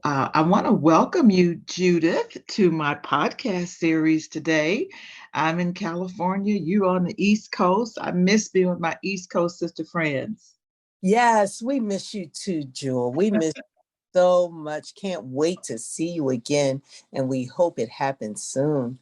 I want to welcome you, Judith, to my podcast series today. I'm in California, you on the East Coast. I miss being with my East Coast sister friends. Yes, we miss you too, Jewel. We miss you so much. Can't wait to see you again, and we hope it happens soon.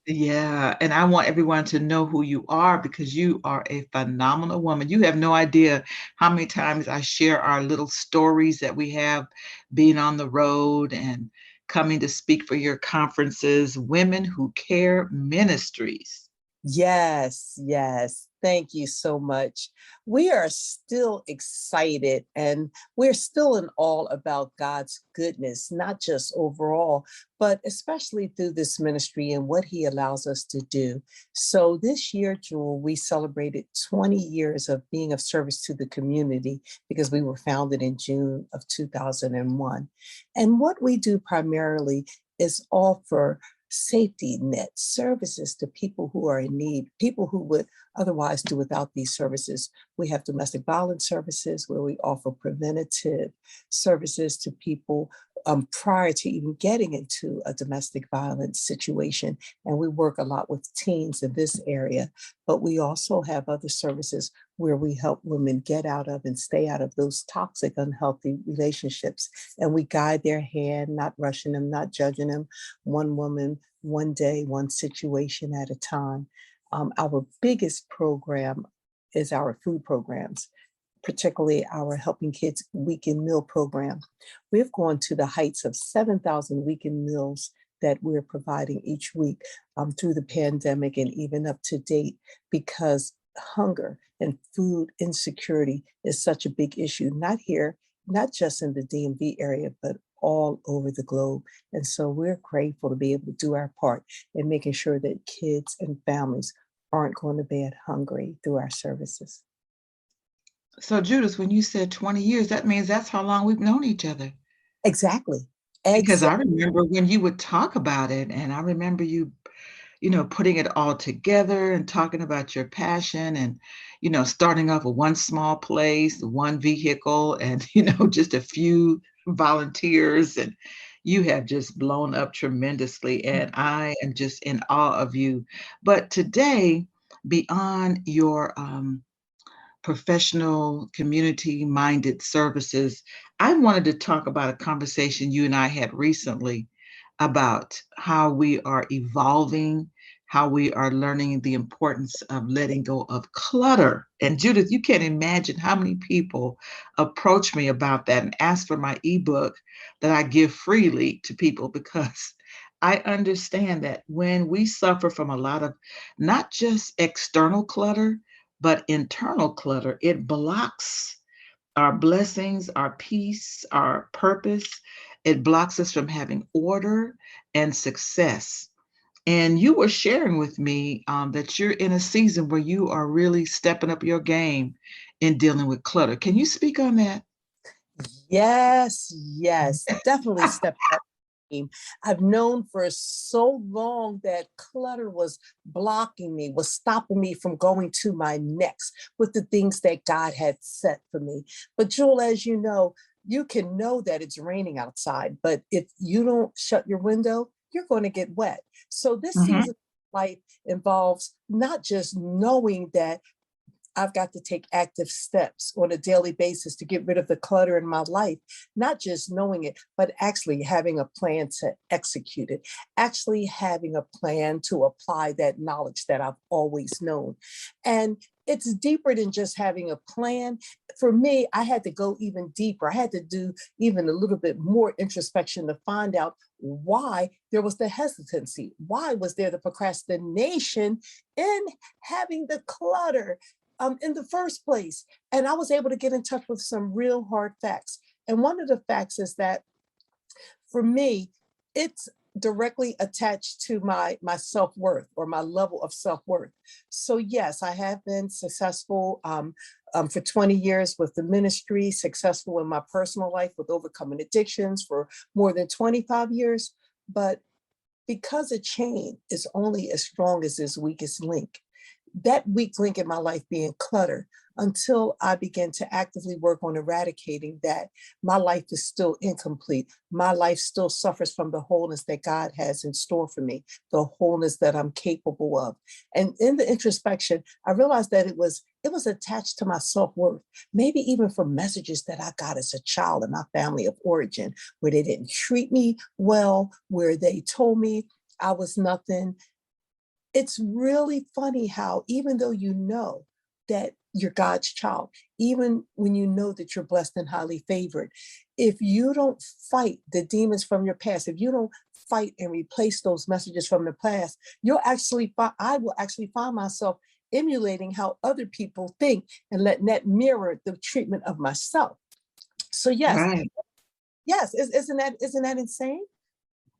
Yeah, and I want everyone to know who you are because you are a phenomenal woman. You have no idea how many times I share our little stories that we have being on the road and coming to speak for your conferences, Women Who Care Ministries. Yes, yes. Thank you so much. We are still excited and we're still in awe about God's goodness, not just overall, but especially through this ministry and what He allows us to do. So this year, Jewel, we celebrated 20 years of being of service to the community because we were founded in June of 2001. And what we do primarily is offer safety net services to people who are in need, people who would otherwise do without these services. We have domestic violence services where we offer preventative services to people prior to even getting into a domestic violence situation. And we work a lot with teens in this area, but we also have other services where we help women get out of and stay out of those toxic, unhealthy relationships. And we guide their hand, not rushing them, not judging them, one woman, one day, one situation at a time. Our biggest program is our food programs, particularly our Helping Kids Weekend Meal Program. We've gone to the heights of 7,000 weekend meals that we're providing each week through the pandemic and even up to date because hunger and food insecurity is such a big issue, not here, not just in the DMV area, but all over the globe. And so we're grateful to be able to do our part in making sure that kids and families aren't going to bed hungry through our services. So, Judith, when you said 20 years, that means that's how long we've known each other. Exactly. Because Exactly. I remember when you would talk about it, and I remember you putting it all together and talking about your passion and, starting off with one small place, one vehicle, and, just a few volunteers. And you have just blown up tremendously. And I am just in awe of you. But today, beyond your professional, community minded services, I wanted to talk about a conversation you and I had recently about how we are evolving, how we are learning the importance of letting go of clutter. And Judith, you can't imagine how many people approach me about that and ask for my ebook that I give freely to people because I understand that when we suffer from a lot of not just external clutter, but internal clutter, it blocks our blessings, our peace, our purpose. It blocks us from having order and success. And you were sharing with me that you're in a season where you are really stepping up your game in dealing with clutter. Can you speak on that? Yes, yes, definitely step up. I've known for so long that clutter was blocking me, was stopping me from going to my next with the things that God had set for me. But Jewel, as you can know that it's raining outside, but if you don't shut your window, you're going to get wet. So this Mhm. season of life involves not just knowing that I've got to take active steps on a daily basis to get rid of the clutter in my life, not just knowing it, but actually having a plan to execute it, actually having a plan to apply that knowledge that I've always known. And it's deeper than just having a plan. For me, I had to go even deeper. I had to do even a little bit more introspection to find out why there was the hesitancy. Why was there the procrastination in having the clutter? In the first place. And I was able to get in touch with some real hard facts. And one of the facts is that for me, it's directly attached to my self-worth or my level of self-worth. So yes, I have been successful for 20 years with the ministry, successful in my personal life with overcoming addictions for more than 25 years. But because a chain is only as strong as its weakest link, that weak link in my life being clutter until I began to actively work on eradicating that. My life is still incomplete. My life still suffers from the wholeness that God has in store for me, the wholeness that I'm capable of. And in the introspection, I realized that it was attached to my self-worth, maybe even from messages that I got as a child in my family of origin, where they didn't treat me well, where they told me I was nothing. It's really funny how, even though you know that you're God's child, even when you know that you're blessed and highly favored, if you don't fight the demons from your past, if you don't fight and replace those messages from the past, I will actually find myself emulating how other people think and letting that mirror the treatment of myself. So yes, Right. yes, isn't that insane?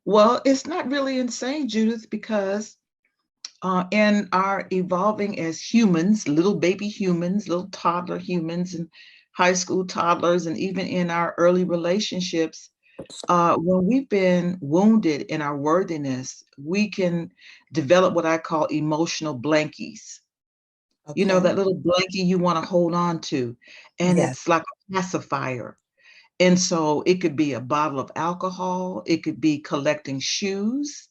Well, it's not really insane, Judith, because in our evolving as humans, little baby humans, little toddler humans, and high school toddlers, and even in our early relationships, when we've been wounded in our worthiness, we can develop what I call emotional blankies. You know, Okay. that little blankie you want to hold on to, and Yes. it's like a pacifier. And so it could be a bottle of alcohol, it could be collecting shoes,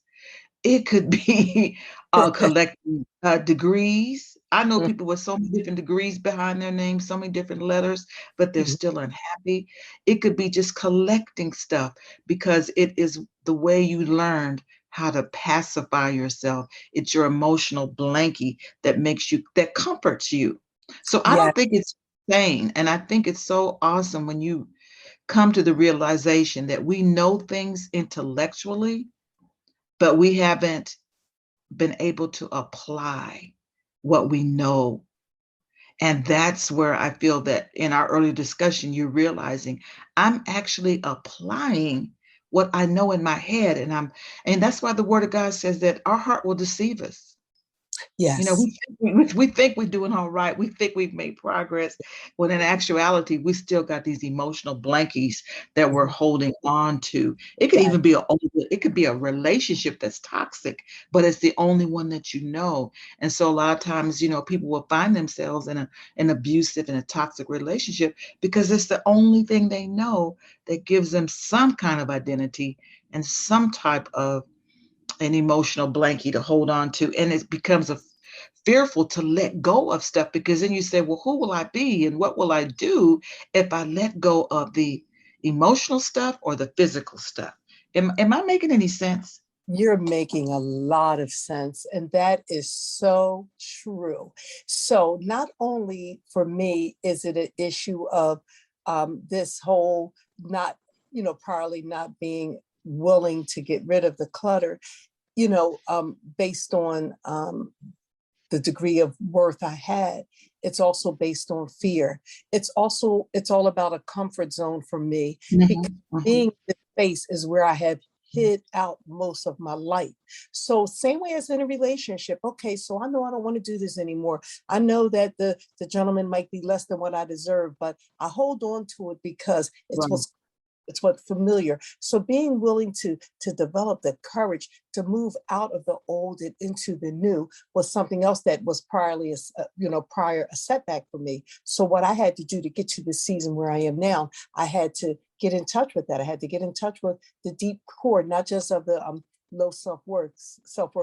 it could be collecting degrees. I know people with so many different degrees behind their names, so many different letters, but they're still unhappy. It could be just collecting stuff because it is the way you learned how to pacify yourself. It's your emotional blankie that makes you, that comforts you. So I Yeah. don't think it's insane. And I think it's so awesome when you come to the realization that we know things intellectually, but we haven't been able to apply what we know. And that's where I feel that in our early discussion, you're realizing I'm actually applying what I know in my head. And that's why the word of God says that our heart will deceive us. You know, Yes. we think we're doing all right. We think we've made progress, when in actuality, we still got these emotional blankies that we're Mhm. holding on to. It could Yes. even be it could be a relationship that's toxic, but it's the only one that you know. And so a lot of times, you know, people will find themselves in an abusive and a toxic relationship because it's the only thing they know that gives them some kind of identity and some type of an emotional blankie to hold on to. And it becomes a fearful to let go of stuff because then you say, well, who will I be and what will I do if I let go of the emotional stuff or the physical stuff? Am I making any sense? You're making a lot of sense, and that is so true. So, not only for me is it an issue of this whole not, probably not being willing to get rid of the clutter, based on the degree of worth I had. It's also based on fear. It's all about a comfort zone for me, because Mhm, mhm. being in this space is where I have hid out most of my life. So same way as in a relationship. Okay, so I know I don't want to do this anymore. I know that the gentleman might be less than what I deserve, but I hold on to it because Right. it's what's familiar. So being willing to develop the courage to move out of the old and into the new was something else that was prior a setback for me. So what I had to do to get to the season where I am now, I had to get in touch with that. I had to get in touch with the deep core, not just of the low self-worth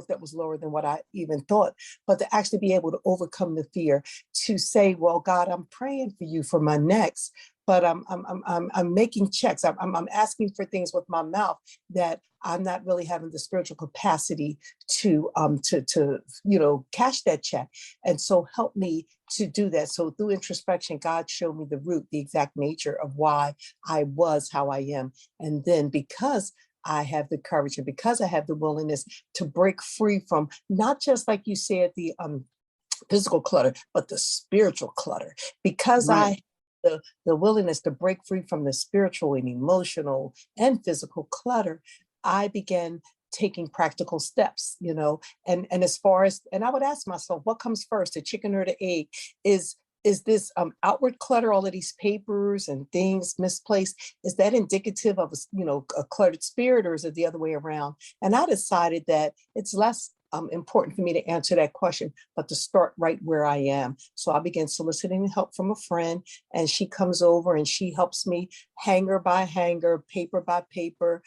that was lower than what I even thought, but to actually be able to overcome the fear, to say, well, God, I'm praying for you for my next, but I'm making checks. I'm asking for things with my mouth that I'm not really having the spiritual capacity to cash that check. And so help me to do that. So through introspection, God showed me the root, the exact nature of why I was how I am. And then because I have the courage and because I have the willingness to break free from not just like you said, the physical clutter, but the spiritual clutter. Because Right. I the willingness to break free from the spiritual and emotional and physical clutter, I began taking practical steps, and as far as, and I would ask myself, what comes first, the chicken or the egg? Is this outward clutter, all of these papers and things misplaced, is that indicative of a cluttered spirit, or is it the other way around? And I decided that it's less important for me to answer that question, but to start right where I am. So I began soliciting help from a friend, and she comes over and she helps me hanger by hanger, paper by paper,